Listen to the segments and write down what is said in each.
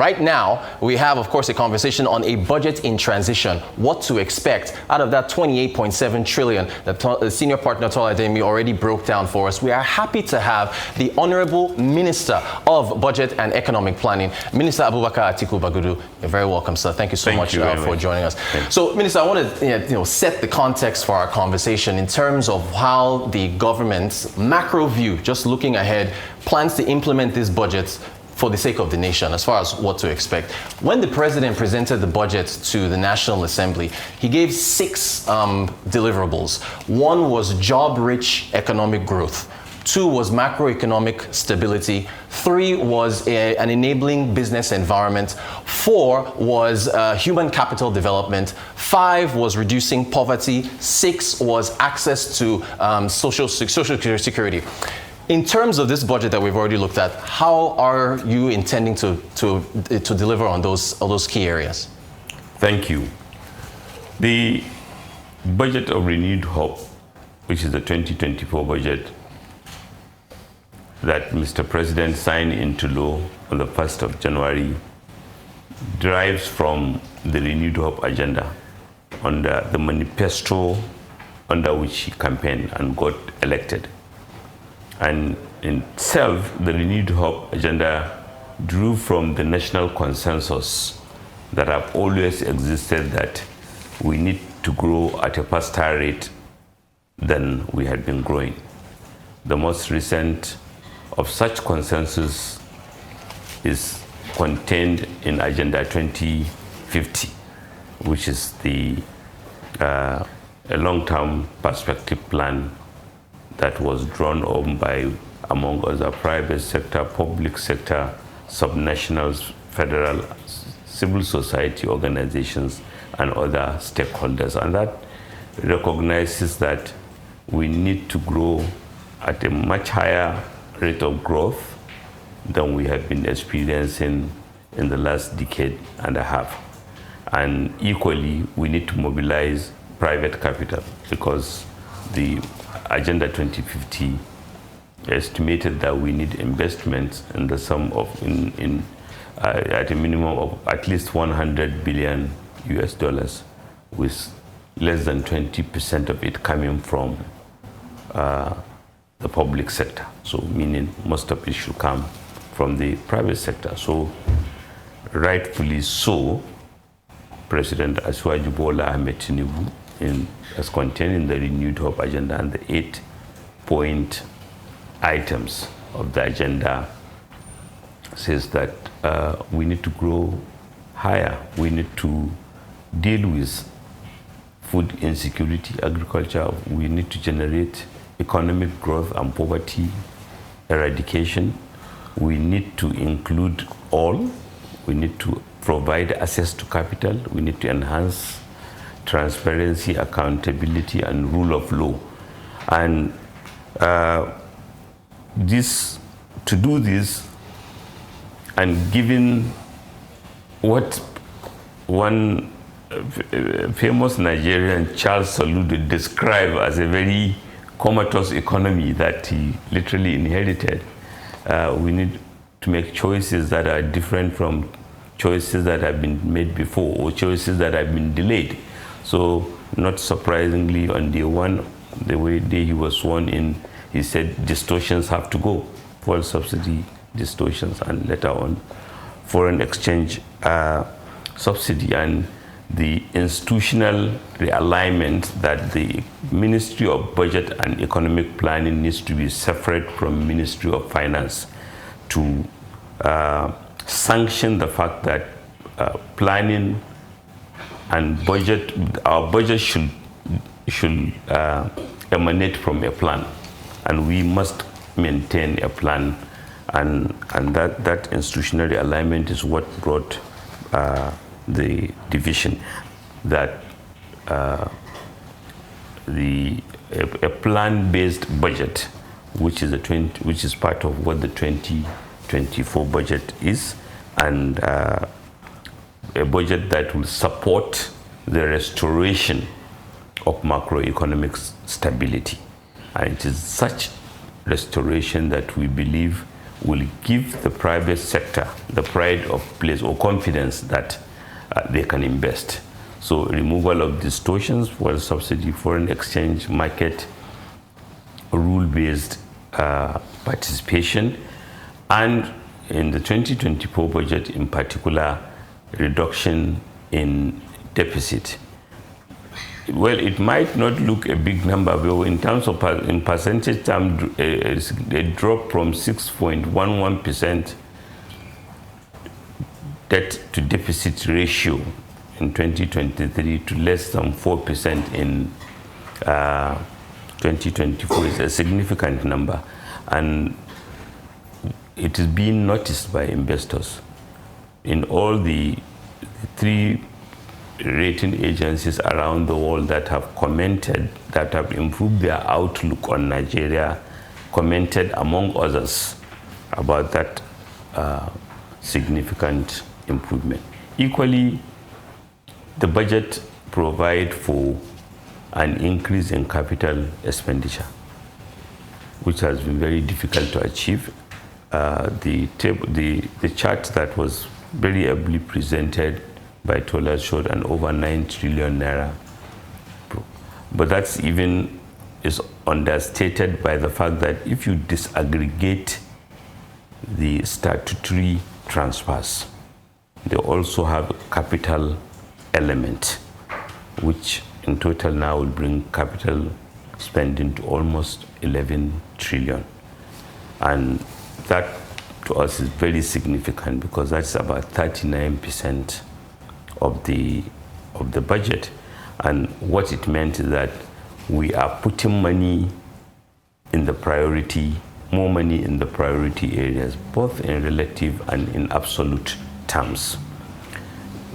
Right now, we have, of course, a conversation on a budget in transition, what to expect out of that 28.7 trillion that the senior partner Tola Adeyemi already broke down for us. We are happy to have the Honorable Minister of Budget and Economic Planning, Minister Abubakar Atiku Bagudu. You're very welcome, sir. Thank you so much for joining us. So, Minister, I want to set the context for our conversation in terms of how the government's macro view, just looking ahead, plans to implement this budget for the sake of the nation, as far as what to expect. When the president presented the budget to the National Assembly, he gave 6 deliverables. 1 was job-rich economic growth. 2 was macroeconomic stability. 3 was an enabling business environment. 4 was human capital development. 5 was reducing poverty. 6 was access to social security. In terms of this budget that we've already looked at, how are you intending to deliver on those key areas? Thank you. The budget of renewed hope, which is the 2024 budget that Mr. President signed into law on the 1st of January, derives from the renewed hope agenda under the manifesto under which he campaigned and got elected. And in itself, the renewed hope agenda drew from the national consensus that have always existed that we need to grow at a faster rate than we had been growing. The most recent of such consensus is contained in Agenda 2050, which is a long-term perspective plan that was drawn on by, among other, private sector, public sector, subnationals, federal, civil society organizations, and other stakeholders. And that recognizes that we need to grow at a much higher rate of growth than we have been experiencing in the last decade and a half. And equally, we need to mobilize private capital, because the Agenda 2050 estimated that we need investments in the sum of, at a minimum of at least 100 billion US dollars, with less than 20% of it coming from the public sector. So meaning most of it should come from the private sector. So rightfully so, President Asiwaju Bola Ahmed Tinubu, as contained in the renewed hope agenda and the 8-point items of the agenda, says that we need to grow higher. We need to deal with food insecurity, agriculture. We need to generate economic growth and poverty eradication. We need to include all. We need to provide access to capital. We need to enhance transparency, accountability, and rule of law. And to do this, and given what one famous Nigerian, Charles Soludo, described as a very comatose economy that he literally inherited, we need to make choices that are different from choices that have been made before, or choices that have been delayed. So, not surprisingly, on day one, day he was sworn in, he said distortions have to go, fuel subsidy distortions, and later on foreign exchange subsidy, and the institutional realignment that the Ministry of Budget and Economic Planning needs to be separate from Ministry of Finance to sanction the fact that planning and budget, our budget should emanate from a plan, and we must maintain a plan, and that institutional alignment is what brought the division, that a plan-based budget, which is part of what the 2024 budget is, and a budget that will support the restoration of macroeconomic stability. And it is such restoration that we believe will give the private sector the pride of place or confidence that they can invest. So removal of distortions, fuel subsidy, foreign exchange market, rule-based participation, and in the 2024 budget in particular, reduction in deficit. Well, it might not look a big number, but in terms of in percentage terms, a drop from 6.11% debt to deficit ratio in 2023 to less than 4% in 2024 is a significant number, and it is being noticed by investors. In all the three rating agencies around the world that have commented, that have improved their outlook on Nigeria, commented among others about that significant improvement. Equally, the budget provides for an increase in capital expenditure, which has been very difficult to achieve. The chart that was very ably presented by Tola showed an over 9 trillion naira. But that's even is understated by the fact that if you disaggregate the statutory transfers, they also have a capital element, which in total now will bring capital spending to almost 11 trillion. And that to us is very significant because that's about 39% of the budget. And what it meant is that we are putting money in the priority, more money in the priority areas, both in relative and in absolute terms.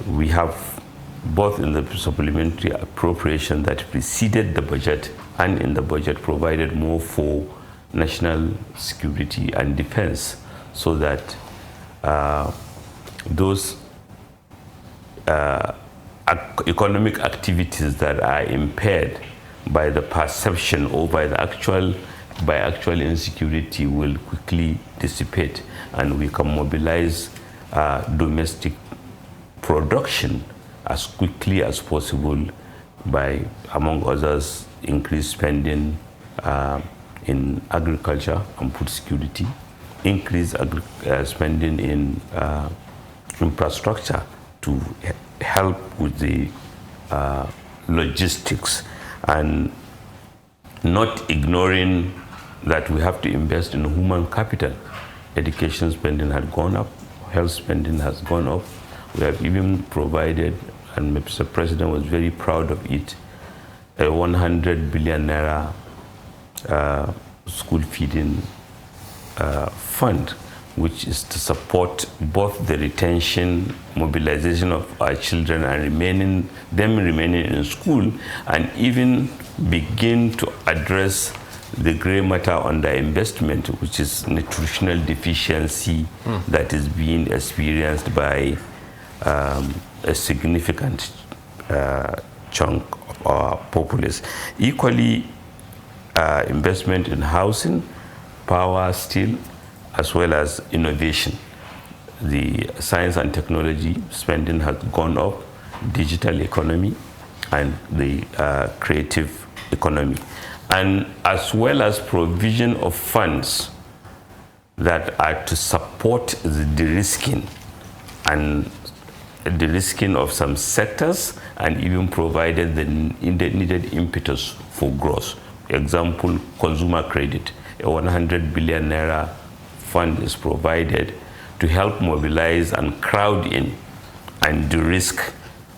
We have both in the supplementary appropriation that preceded the budget and in the budget provided more for national security and defense, so that those economic activities that are impaired by the perception or by actual insecurity will quickly dissipate, and we can mobilize domestic production as quickly as possible by, among others, increased spending in agriculture and food security, increased spending in infrastructure to help with the logistics, and not ignoring that we have to invest in human capital. Education spending had gone up, health spending has gone up. We have even provided, and Mr. President was very proud of it, a 100 billion naira school feeding fund, which is to support both the retention, mobilization of our children and remaining in school, and even begin to address the gray matter under investment, which is nutritional deficiency that is being experienced by a significant chunk of our populace. Equally, investment in housing, power, steel, as well as innovation. The science and technology spending has gone up, digital economy, and the creative economy, and as well as provision of funds that are to support the de-risking and de-risking of some sectors, and even provided the needed impetus for growth. Example, consumer credit, a 100 billion naira fund is provided to help mobilize and crowd in and de-risk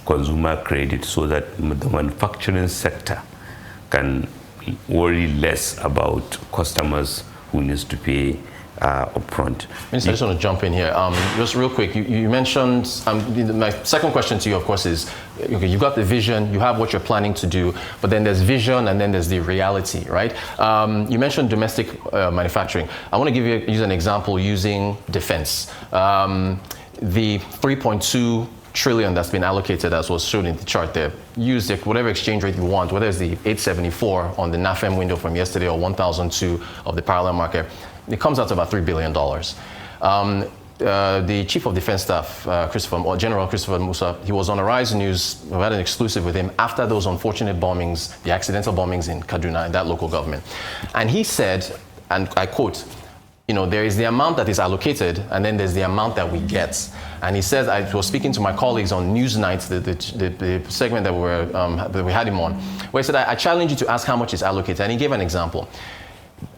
consumer credit, so that the manufacturing sector can worry less about customers who needs to pay upfront. Minister, I just want to jump in here. Just real quick, you mentioned, my second question to you, of course, is, okay, you've got the vision, you have what you're planning to do, but then there's vision and then there's the reality, right? You mentioned domestic manufacturing. I want to use an example using defense. The 3.2 trillion that's been allocated, as was shown in the chart there, use whatever exchange rate you want, whether it's the 874 on the NAFEM window from yesterday or 1002 of the parallel market. it comes out to about $3 billion. The Chief of Defense Staff, General Christopher Musa, he was on Arise News. We had an exclusive with him after those unfortunate bombings, the accidental bombings in Kaduna, in that local government. And he said, and I quote, there is the amount that is allocated, and then there's the amount that we get. And he says, I was speaking to my colleagues on Newsnight, the segment that we had him on, where he said, I challenge you to ask how much is allocated. And he gave an example.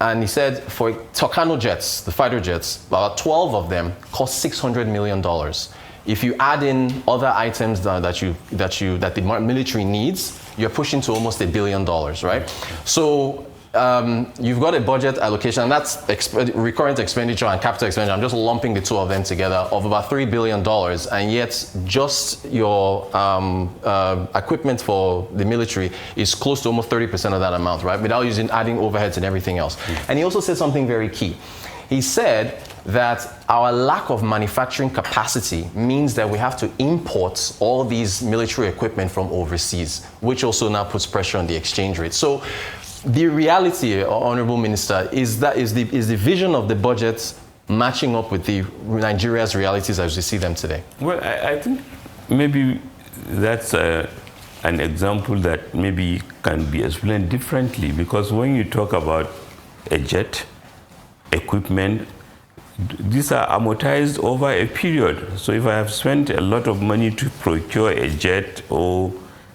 And he said, for Tucano jets, the fighter jets, about 12 of them cost $600 million. If you add in other items that the military needs, you're pushing to almost $1 billion, right? So you've got a budget allocation, and that's recurrent expenditure and capital expenditure. I'm just lumping the two of them together, of about $3 billion, and yet just your equipment for the military is close to almost 30% of that amount, right? Without adding overheads and everything else. And he also said something very key. He said that our lack of manufacturing capacity means that we have to import all these military equipment from overseas, which also now puts pressure on the exchange rate. So the reality, Honorable Minister, is the vision of the budget matching up with Nigeria's realities as we see them today? Well, I think maybe that's an example that maybe can be explained differently, because when you talk about a jet, equipment, these are amortized over a period. So if I have spent a lot of money to procure a jet,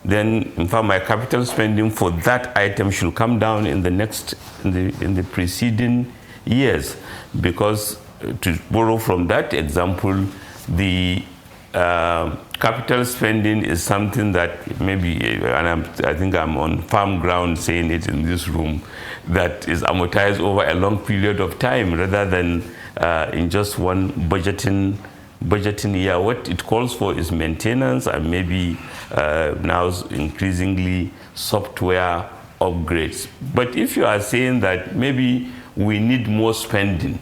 then in fact my capital spending for that item should come down in the preceding years, because to borrow from that example, the capital spending is something that maybe, and I think I'm on firm ground saying it in this room, that is amortized over a long period of time rather than in just one budgeting year. What it calls for is maintenance and maybe now increasingly software upgrades. But if you are saying that maybe we need more spending,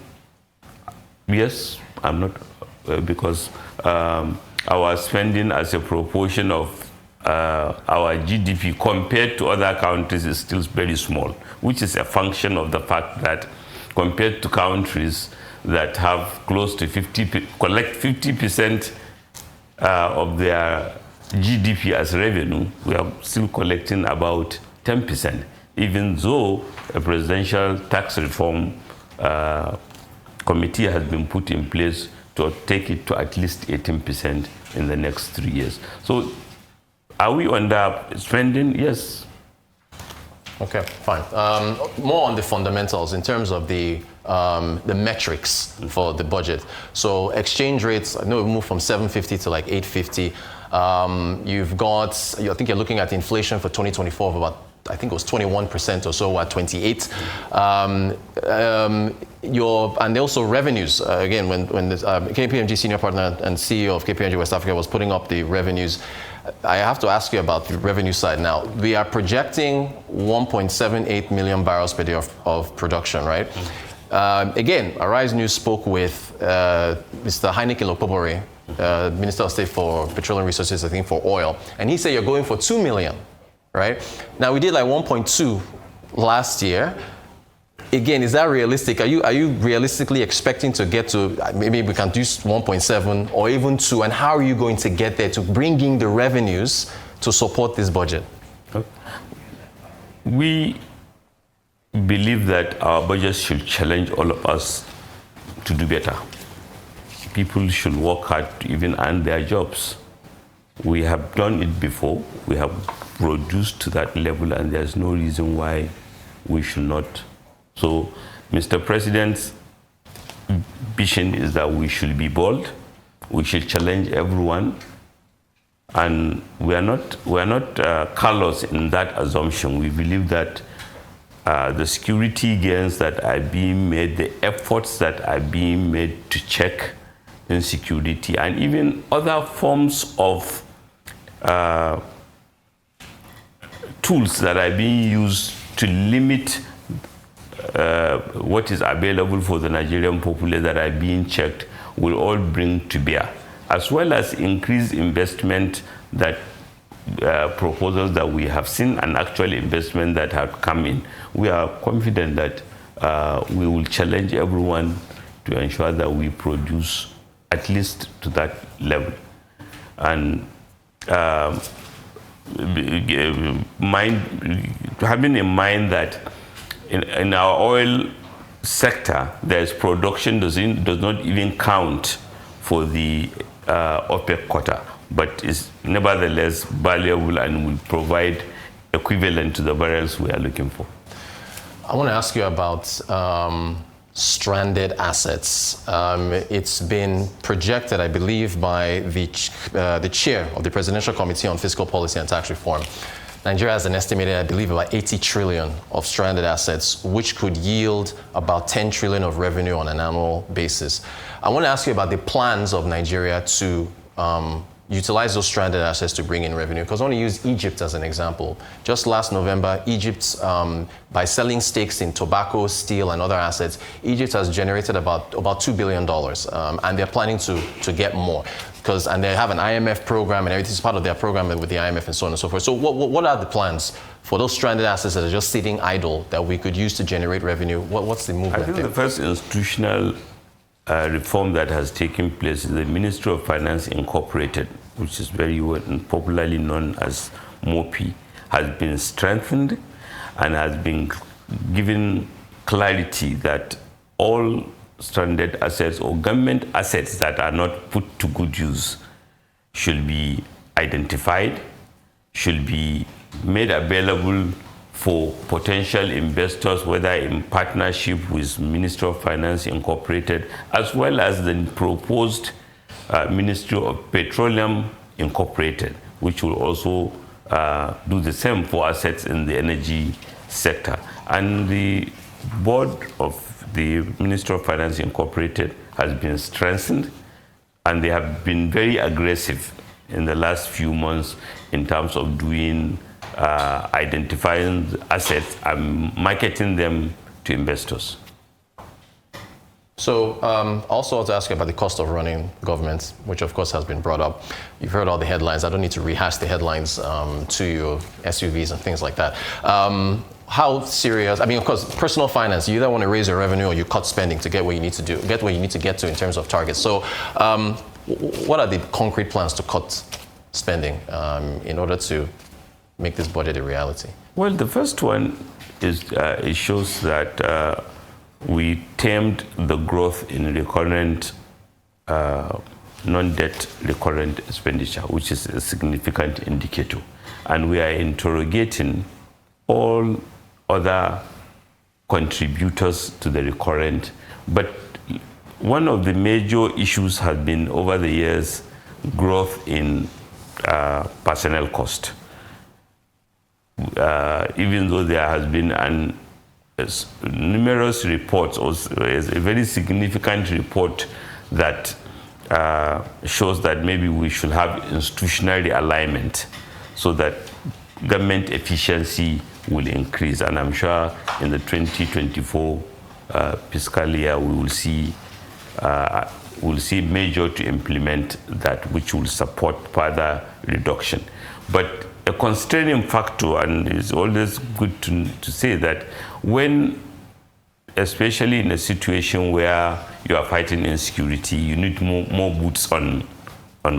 yes, I'm not, because our spending as a proportion of our GDP compared to other countries is still very small, which is a function of the fact that compared to countries that have close to collect 50% of their GDP as revenue, we are still collecting about 10%, even though a presidential tax reform committee has been put in place to take it to at least 18% in the next 3 years. So are we under spending? Yes. Okay, fine. More on the fundamentals in terms of the metrics for the budget. So exchange rates, I know we moved from 750 to like 850. You've got, I think you're looking at inflation for 2024 of about, I think it was 21% or so, at 28. And also revenues. Again, when the KPMG senior partner and CEO of KPMG West Africa was putting up the revenues, I have to ask you about the revenue side now. We are projecting 1.78 million barrels per day of production, right? Again, Arise News spoke with Mr. Heineken Lokpobore, Minister of State for Petroleum Resources, I think for oil, and he said you're going for 2 million, right? Now we did like 1.2 last year. Again, is that realistic? Are you realistically expecting to get to, maybe we can do 1.7 or even 2, and how are you going to get there to bring in the revenues to support this budget? We believe that our budget should challenge all of us to do better. People should work hard to even earn their jobs. We have done it before. We have produced to that level, and there's no reason why we should not. So, Mr. President's vision is that we should be bold, we should challenge everyone, and we are not callous in that assumption. We believe that the security gains that are being made, the efforts that are being made to check insecurity, and even other forms of tools that are being used to limit what is available for the Nigerian populace that are being checked will all bring to bear, as well as increased investment that proposals that we have seen and actual investment that have come in. We are confident that we will challenge everyone to ensure that we produce at least to that level. And having in mind that in our oil sector, there's production does not even count for the OPEC quota, but is nevertheless valuable and will provide equivalent to the barrels we are looking for. I want to ask you about stranded assets. It's been projected, I believe, by the chair of the Presidential Committee on Fiscal Policy and Tax Reform. Nigeria has an estimated, I believe, about 80 trillion of stranded assets, which could yield about 10 trillion of revenue on an annual basis. I want to ask you about the plans of Nigeria to utilize those stranded assets to bring in revenue, because I want to use Egypt as an example. Just last November, Egypt, by selling stakes in tobacco, steel, and other assets, Egypt has generated about $2 billion, and they're planning to get more. And they have an IMF program, and everything's part of their program with the IMF and so on and so forth. So what are the plans for those stranded assets that are just sitting idle that we could use to generate revenue? What's the movement there? I think the first institutional reform that has taken place is the Ministry of Finance Incorporated, which is very popularly known as MOPI, has been strengthened and has been given clarity that all stranded assets or government assets that are not put to good use should be identified, should be made available for potential investors, whether in partnership with Ministry of Finance Incorporated, as well as the proposed Ministry of Petroleum Incorporated, which will also do the same for assets in the energy sector. And the board of the Ministry of Finance Incorporated has been strengthened, and they have been very aggressive in the last few months in terms of doing identifying assets and marketing them to investors. So also want to ask you about the cost of running government, which of course has been brought up. You've heard all the headlines. I don't need to rehash the headlines to you, SUVs and things like that. How serious? I mean, of course, personal finance, you either want to raise your revenue or you cut spending to get what you need to do, get where you need to get to in terms of targets. So what are the concrete plans to cut spending in order to make this budget a reality? Well, the first one is it shows that we tamed the growth in recurrent, non-debt recurrent expenditure, which is a significant indicator. And we are interrogating all other contributors to the recurrent. But one of the major issues has been, over the years, growth in personnel cost. Even though there has been numerous reports, or a very significant report that shows that maybe we should have institutional realignment so that government efficiency will increase. And I'm sure in the 2024 fiscal year we will see measure to implement that, which will support further reduction. But a constraining factor, and it's always good to say that when, especially in a situation where you are fighting insecurity, you need more boots on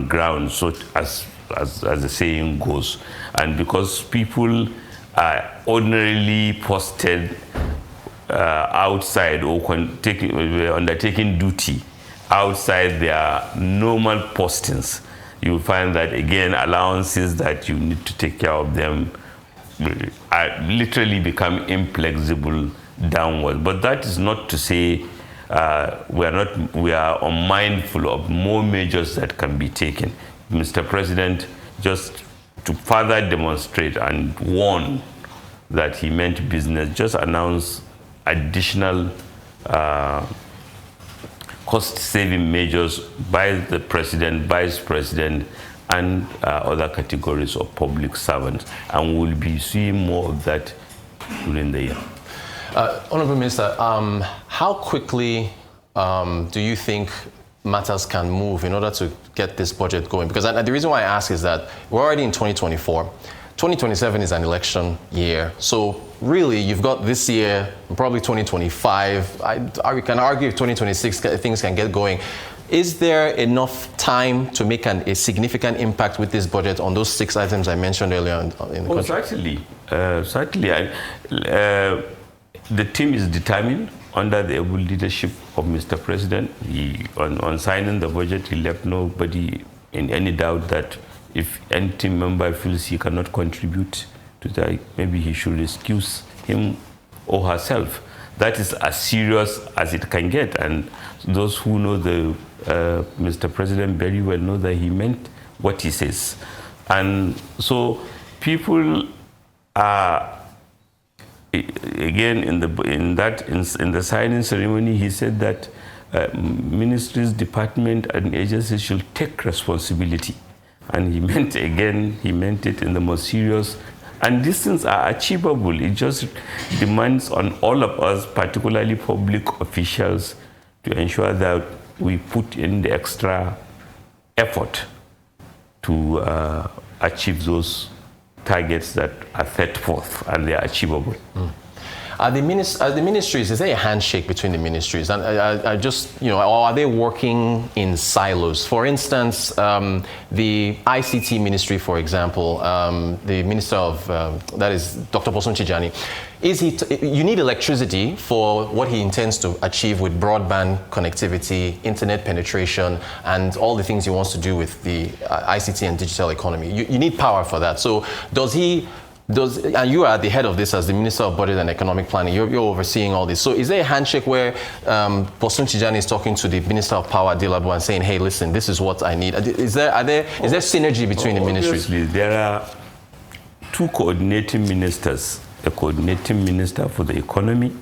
ground, so as the saying goes. And because people are ordinarily posted outside or undertaking duty outside their normal postings, you will find that, again, allowances that you need to take care of them are literally become inflexible downwards. But that is not to say we are unmindful of more measures that can be taken. Mr. President, just to further demonstrate and warn that he meant business, just announced additional cost-saving measures by the president, vice president, and other categories of public servants. And we'll be seeing more of that during the year. Honorable Minister, how quickly do you think matters can move in order to get this budget going? Because the reason why I ask is that we're already in 2024. 2027 is an election year. So really, you've got this year, probably 2025. I can argue if 2026 things can get going. Is there enough time to make a significant impact with this budget on those 6 items I mentioned earlier in the country? Certainly. Certainly. The team is determined under the able leadership of Mr. President. On signing the budget, he left nobody in any doubt that if any team member feels he cannot contribute to that, maybe he should excuse him or herself. That is as serious as it can get. And those who know Mr. President very well know that he meant what he says. And so people are, again, in the signing ceremony, he said that ministries, department, and agencies should take responsibility. And he meant it in the most serious. And these things are achievable. It just demands on all of us, particularly public officials, to ensure that we put in the extra effort to achieve those targets that are set forth, and they are achievable. Are the ministries, is there a handshake between the ministries? And I just, or are they working in silos? For instance, the ICT ministry, for example, the minister of, that is Dr. Bosun Tijani, you need electricity for what he intends to achieve with broadband connectivity, internet penetration, and all the things he wants to do with the ICT and digital economy. You need power for that. So and you are at the head of this as the Minister of Budget and Economic Planning. You're overseeing all this. So is there a handshake where Bosun Tijani is talking to the Minister of Power, Dilabo, and saying, hey, listen, this is what I need? Is there synergy between the ministries? Obviously, there are 2 coordinating ministers. A coordinating minister for the economy,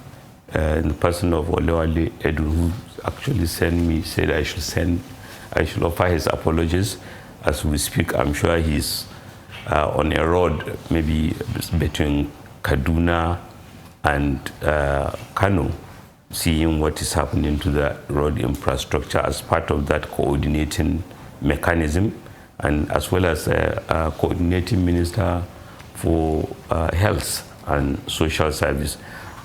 in the person of Olewale Edu, who actually said I should offer his apologies. As we speak, I'm sure he's on a road, maybe between Kaduna and Kano, seeing what is happening to the road infrastructure as part of that coordinating mechanism, and as well as a coordinating minister for health and social service.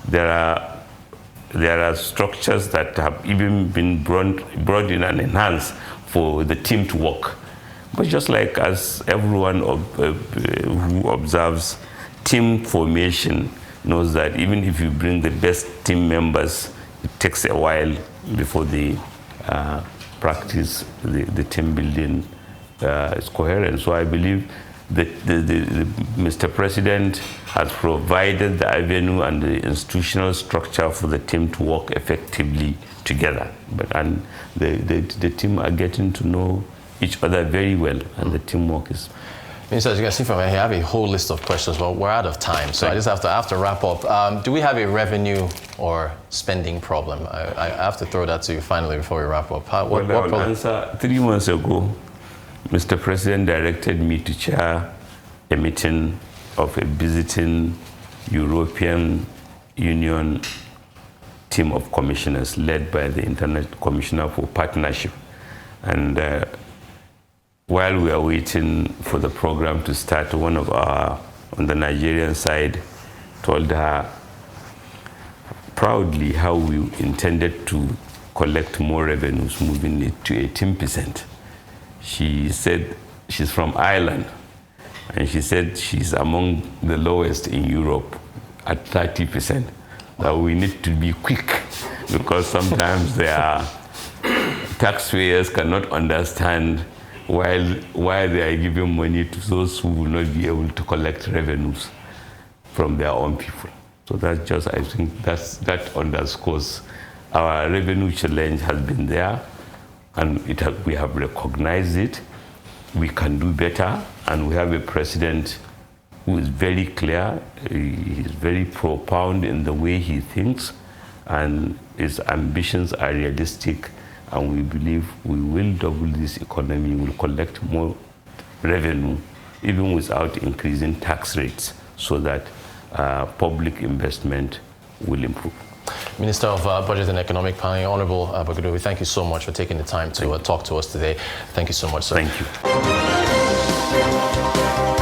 There are structures that have even been brought in and enhanced for the team to work. But just like as everyone who observes team formation knows that even if you bring the best team members, it takes a while before they practice the team building is coherent. So I believe that Mr. President has provided the avenue and the institutional structure for the team to work effectively together. And the team are getting to know each other very well, and the teamwork is. Minister, as you can see from here, I have a whole list of questions, but we're out of time, so I just have to wrap up. Do we have a revenue or spending problem? I have to throw that to you finally before we wrap up. What problem? Answer. 3 months ago, Mr. President directed me to chair a meeting of a visiting European Union team of commissioners led by the Internet Commissioner for Partnership. And while we are waiting for the program to start, one of our, on the Nigerian side, told her proudly how we intended to collect more revenues, moving it to 18%. She said she's from Ireland, and she said she's among the lowest in Europe at 30%. That we need to be quick, because sometimes taxpayers cannot understand why they are giving money to those who will not be able to collect revenues from their own people. So that's just, I think that underscores our revenue challenge has been there, and we have recognized it. We can do better, and we have a president who is very clear. He is very profound in the way he thinks, and his ambitions are realistic, and we believe we will double this economy, we will collect more revenue, even without increasing tax rates, so that public investment will improve. Minister of Budget and Economic Planning, Honorable Bagudu, we thank you so much for taking the time to talk to us today. Thank you so much, sir. Thank you.